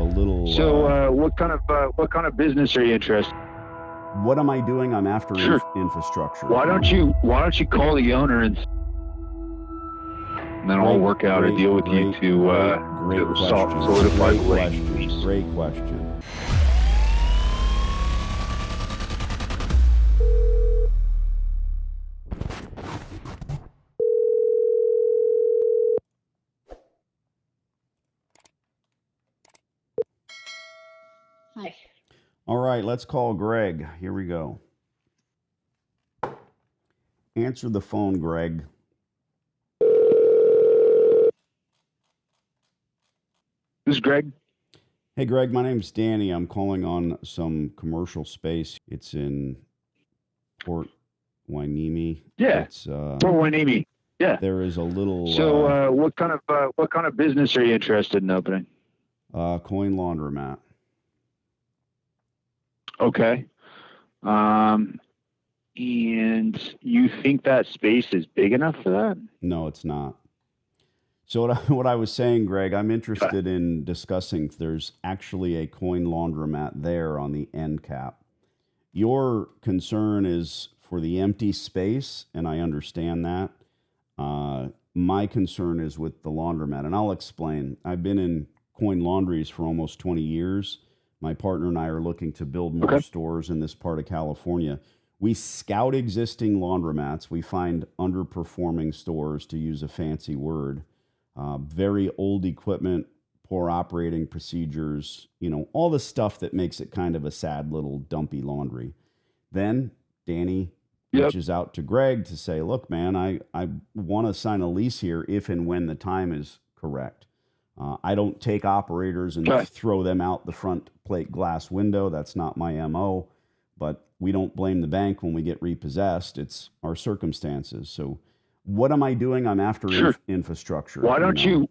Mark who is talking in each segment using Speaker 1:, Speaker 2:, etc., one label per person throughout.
Speaker 1: a little...
Speaker 2: So what kind of business are you interested?
Speaker 1: What am I doing? I'm after
Speaker 2: Sure.
Speaker 1: infrastructure.
Speaker 2: Why don't you call the owner and then I'll work out a deal with you to solidify the lease.
Speaker 1: Great question.
Speaker 3: Hi.
Speaker 1: All right, let's call Greg. Here we go. Answer the phone, Greg.
Speaker 2: This is Greg.
Speaker 1: Hey, Greg, my name's Danny. I'm calling on some commercial space. It's in Port Hueneme.
Speaker 2: Yeah.
Speaker 1: It's
Speaker 2: Port Hueneme. Yeah.
Speaker 1: There is a little...
Speaker 2: So what kind of business are you interested in opening?
Speaker 1: Coin Laundromat.
Speaker 2: Okay. And you think that space is big enough for that?
Speaker 1: No, it's not. So what I was saying, Greg, I'm interested in discussing if there's actually a coin laundromat there on the end cap. Your concern is for the empty space, and I understand that. My concern is with the laundromat, and I'll explain. I've been in coin laundries for almost 20 years. My partner and I are looking to build more stores in this part of California. We scout existing laundromats. We find underperforming stores, to use a fancy word. Very old equipment, poor operating procedures, all the stuff that makes it kind of a sad little dumpy laundry. Then Danny reaches out to Greg to say, look, man, I want to sign a lease here if and when the time is correct. I don't take operators and throw them out the front plate glass window. That's not my MO. But we don't blame the bank when we get repossessed. It's our circumstances. So what am I doing? I'm after infrastructure.
Speaker 2: Why don't you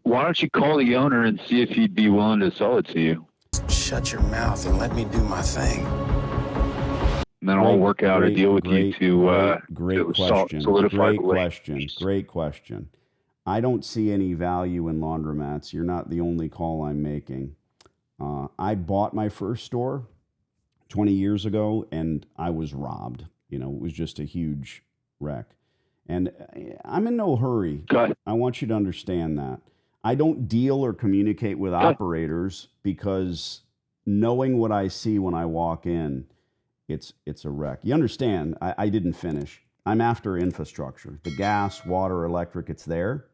Speaker 2: call the owner and see if he'd be willing to sell it to you?
Speaker 4: Shut your mouth and let me do my thing.
Speaker 2: And then I'll work out a deal with you to solidify the lease.
Speaker 1: Great question. I don't see any value in laundromats. You're not the only call I'm making. I bought my first store 20 years ago, and I was robbed. It was just a huge wreck. And I'm in no hurry. I want you to understand that. I don't deal or communicate with operators because knowing what I see when I walk in, it's a wreck. You understand, I didn't finish. I'm after infrastructure. The gas, water, electric, it's there,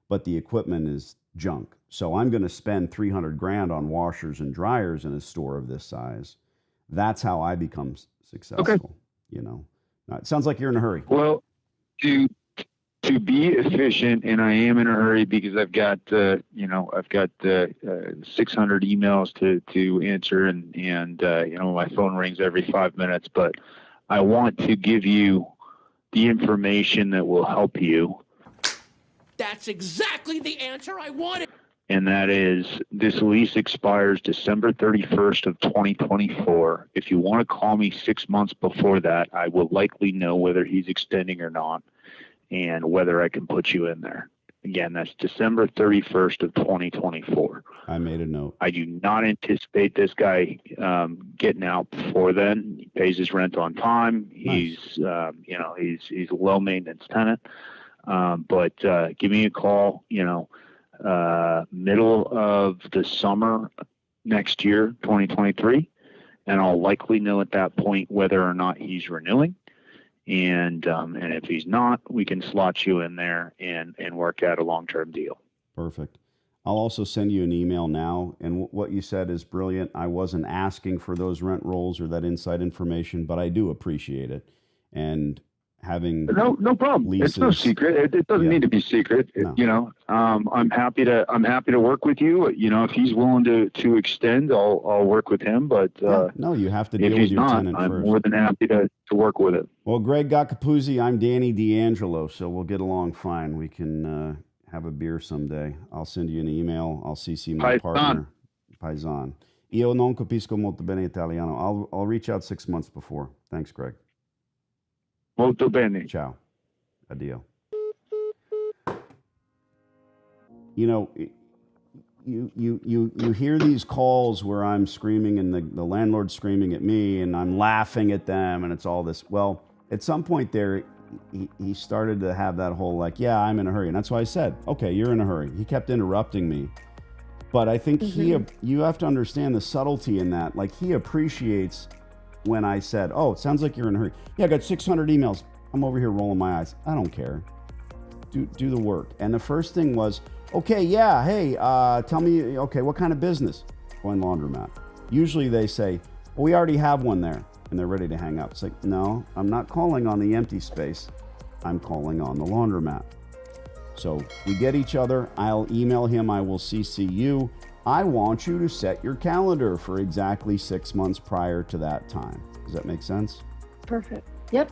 Speaker 1: but the equipment is junk. So I'm going to spend $300,000 on washers and dryers in a store of this size. That's how I become successful. It sounds like you're in a hurry.
Speaker 2: Well, to be efficient, and I am in a hurry because I've got 600 emails to answer, and my phone rings every 5 minutes. But I want to give you the information that will help you.
Speaker 5: That's exactly the answer I wanted.
Speaker 2: And that is, this lease expires December 31st of 2024. If you want to call me 6 months before that, I will likely know whether he's extending or not and whether I can put you in there. Again, that's December 31st of 2024.
Speaker 1: I made a note.
Speaker 2: I do not anticipate this guy getting out before then. He pays his rent on time. Nice. He's a low maintenance tenant. But give me a call, middle of the summer next year, 2023, and I'll likely know at that point whether or not he's renewing. And if he's not, we can slot you in there and work out a long-term deal.
Speaker 1: Perfect. I'll also send you an email now. And what you said is brilliant. I wasn't asking for those rent rolls or that inside information, but I do appreciate it. And having
Speaker 2: no problem. Leases, it's no secret. It doesn't need to be secret. No. I'm happy to work with you. If he's willing to extend, I'll work with him. But
Speaker 1: no, you have to deal with your tenant
Speaker 2: I'm
Speaker 1: first.
Speaker 2: more than happy to work with it.
Speaker 1: Well, Greg Capuzzi, I'm Danny D'Angelo, so we'll get along fine. We can have a beer someday. I'll send you an email. I'll CC my partner. Paisan. Io non capisco molto bene italiano. I'll reach out 6 months before. Thanks, Greg.
Speaker 2: Molto bene.
Speaker 1: Ciao. Addio. you hear these calls where I'm screaming and the landlord's screaming at me and I'm laughing at them and it's all this. Well, at some point there, he started to have that whole like, yeah, I'm in a hurry. And that's why I said, okay, you're in a hurry. He kept interrupting me. But I think you have to understand the subtlety in that. Like, he appreciates when I said, oh, it sounds like you're in a hurry. Yeah, I got 600 emails. I'm over here rolling my eyes. I don't care. Do the work. And the first thing was, okay, yeah, hey, tell me, okay, what kind of business? Going Laundromat. Usually they say, well, we already have one there, and they're ready to hang up. It's like, no, I'm not calling on the empty space. I'm calling on the Laundromat. So we get each other. I'll email him. I will CC you. I want you to set your calendar for exactly 6 months prior to that time. Does that make sense?
Speaker 3: Perfect. Yep.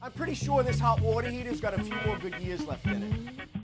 Speaker 6: I'm pretty sure this hot water heater's got a few more good years left in it.